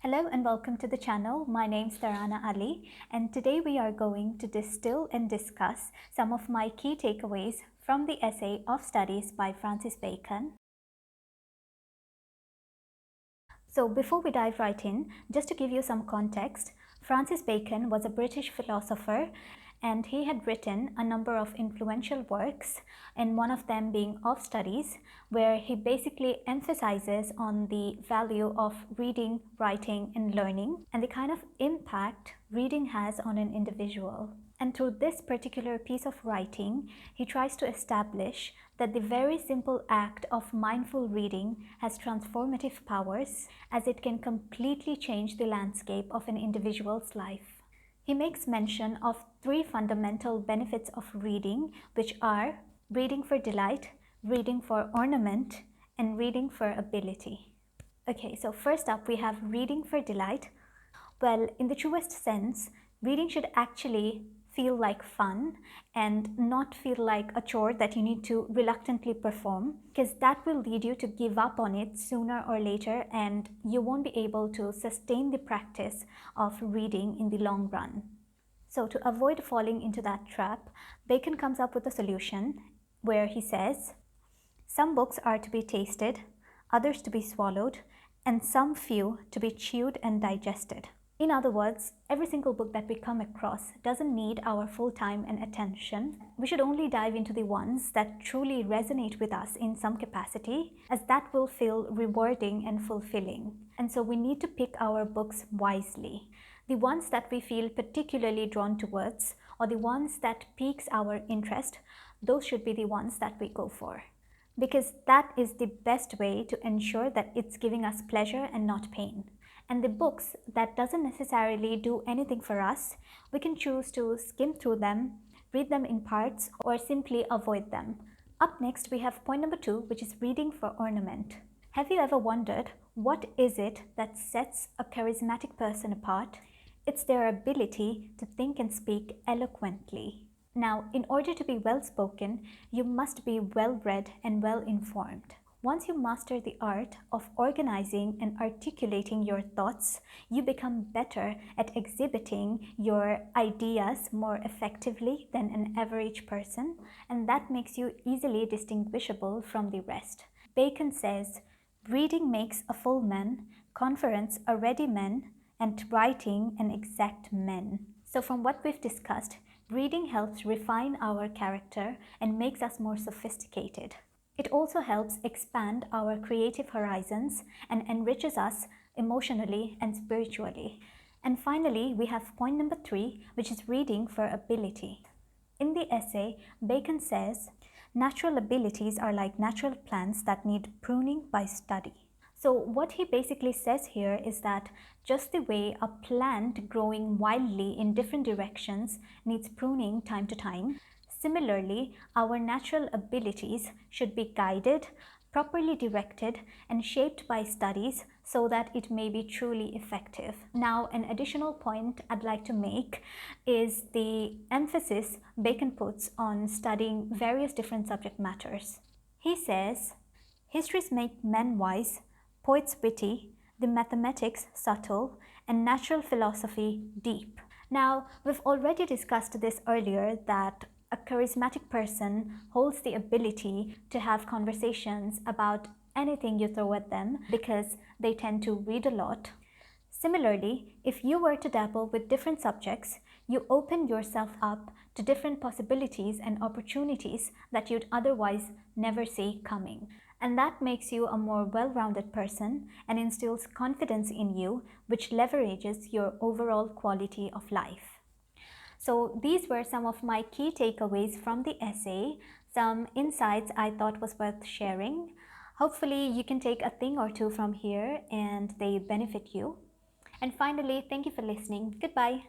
Hello and welcome to the channel. My name is Tarana Ali, and today we are going to distill and discuss some of my key takeaways from the essay of studies by Francis Bacon. So before we dive right in, just to give you some context, Francis Bacon was a British philosopher and he had written a number of influential works, and one of them being Of Studies, where he basically emphasizes on the value of reading, writing, and learning, and the kind of impact reading has on an individual. And through this particular piece of writing, he tries to establish that the very simple act of mindful reading has transformative powers, as it can completely change the landscape of an individual's life. He makes mention of three fundamental benefits of reading, which are reading for delight, reading for ornament, and reading for ability. Okay, so first up we have reading for delight. Well, in the truest sense, reading should actually feel like fun and not feel like a chore that you need to reluctantly perform, because that will lead you to give up on it sooner or later and you won't be able to sustain the practice of reading in the long run. So to avoid falling into that trap, Bacon comes up with a solution where he says, some books are to be tasted, others to be swallowed, and some few to be chewed and digested. In other words, every single book that we come across doesn't need our full time and attention. We should only dive into the ones that truly resonate with us in some capacity, as that will feel rewarding and fulfilling. And so we need to pick our books wisely. The ones that we feel particularly drawn towards, or the ones that piques our interest, those should be the ones that we go for, because that is the best way to ensure that it's giving us pleasure and not pain. And the books that doesn't necessarily do anything for us, we can choose to skim through them, read them in parts, or simply avoid them. Up next, we have point number 2, which is reading for ornament. Have you ever wondered, what is it that sets a charismatic person apart? It's their ability to think and speak eloquently. Now, in order to be well-spoken, you must be well-read and well-informed. Once you master the art of organizing and articulating your thoughts, you become better at exhibiting your ideas more effectively than an average person, and that makes you easily distinguishable from the rest. Bacon says, reading makes a full man, conference a ready man, and writing an exact man. So from what we've discussed, reading helps refine our character and makes us more sophisticated. It also helps expand our creative horizons and enriches us emotionally and spiritually. And finally, we have point number 3, which is reading for ability. In the essay, Bacon says, natural abilities are like natural plants that need pruning by study. So what he basically says here is that just the way a plant growing wildly in different directions needs pruning time to time, similarly, our natural abilities should be guided, properly directed, and shaped by studies so that it may be truly effective. Now, an additional point I'd like to make is the emphasis Bacon puts on studying various different subject matters. He says, histories make men wise, poets witty, the mathematics subtle, and natural philosophy deep. Now, we've already discussed this earlier, that a charismatic person holds the ability to have conversations about anything you throw at them because they tend to read a lot. Similarly, if you were to dabble with different subjects, you open yourself up to different possibilities and opportunities that you'd otherwise never see coming. And that makes you a more well-rounded person and instills confidence in you, which leverages your overall quality of life. So these were some of my key takeaways from the essay, some insights I thought was worth sharing. Hopefully you can take a thing or two from here and they benefit you. And finally, thank you for listening. Goodbye.